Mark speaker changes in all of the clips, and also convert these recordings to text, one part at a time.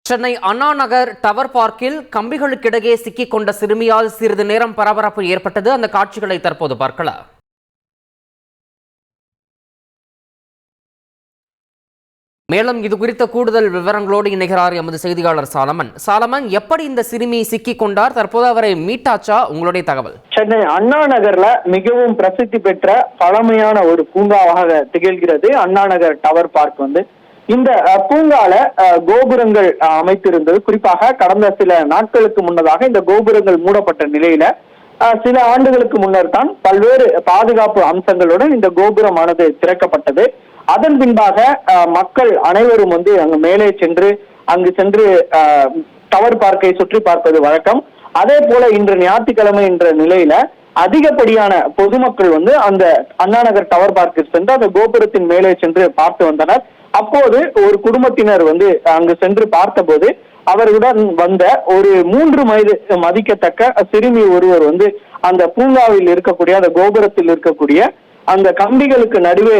Speaker 1: Chennai Anna Nagar tower பார்க்கில் கம்பிகளுக்கிடையே சிக்கிக் கொண்ட சிறுமியால் சிறிது நேரம் பரபரப்பு ஏற்பட்டது. அந்த காட்சிகளை தற்போது பார்க்கலாம். மேலும் இது குறித்த கூடுதல் விவரங்களோடு இணைகிறார் எமது செய்தியாளர் சாலமன். எப்படி இந்த சிறுமி சிக்கிக் கொண்டார்? தற்போது அவரை மீட்டாச்சா? உங்களுடைய தகவல்.
Speaker 2: சென்னை அண்ணா நகர்ல மிகவும் பிரசித்தி பெற்ற பழமையான ஒரு பூங்காவாக திகழ்கிறது அண்ணா நகர் டவர் பார்க். இந்த பூங்கால கோபுரங்கள் அமைத்திருந்தது. குறிப்பாக கடந்த சில நாட்களுக்கு முன்னதாக இந்த கோபுரங்கள் மூடப்பட்ட நிலையில சில ஆண்டுகளுக்கு முன்னர் தான் பல்வேறு பாதுகாப்பு அம்சங்களுடன் இந்த கோபுரமானது திறக்கப்பட்டது. அதன் பின்பாக மக்கள் அனைவரும் அங்கு மேலே சென்று டவர் பார்க்கை சுற்றி பார்ப்பது வழக்கம். அதே போல இன்று ஞாயிற்றுக்கிழமை என்ற நிலையில அதிகப்படியான பொதுமக்கள் அந்த அண்ணா நகர் டவர் பார்க்கில் சென்று அந்த கோபுரத்தின் மேலே சென்று பார்த்து வந்தனர். அப்போது ஒரு குடும்பத்தினர் அங்கு சென்று பார்த்தபோது அவர்களுடன் வந்த ஒரு 3 வயது மதிக்கத்தக்க சிறுமி ஒருவர் அந்த பூங்காவில் இருக்கக்கூடிய அந்த கோபுரத்தில் இருக்கக்கூடிய அந்த கம்பிகளுக்கு நடுவே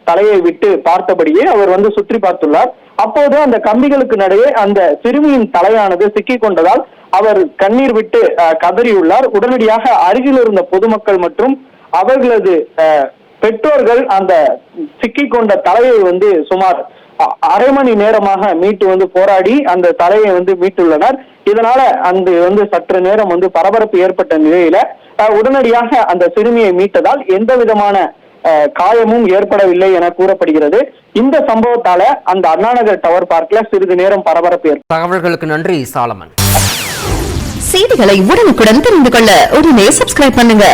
Speaker 2: தலையை விட்டு பார்த்தபடியே அவர் சுற்றி பார்த்துள்ளார். அப்போது அந்த கம்பிகளுக்கு நடுவே அந்த சிறுமியின் தலையானது சிக்கிக் கொண்டதால் அவர் கண்ணீர் விட்டு கதறியுள்ளார். உடனடியாக அருகில் இருந்த பொதுமக்கள் மற்றும் அவர்களது பெற்றோர்கள் அந்த சிக்கிக் கொண்ட தலையை சுமார் அரை மணி நேரமாக மீட்டு போராடி அந்த தலையை மீட்டுள்ளனர். இதனால சற்று நேரம் பரபரப்பு ஏற்பட்ட நிலையில உடனடியாக அந்த சிறுமியை மீட்டதால் எந்த விதமான காயமும் ஏற்படவில்லை என கூறப்படுகிறது. இந்த சம்பவத்தால அந்த அண்ணாநகர் டவர் பார்க்ல சிறிது நேரம் பரபரப்பு ஏற்பட்டது.
Speaker 1: தகவல்களுக்கு நன்றி சாலமன்.
Speaker 3: செய்திகளை உடனுக்குடன் தெரிந்து கொள்ள உடனே சப்ஸ்கிரைப் பண்ணுங்க.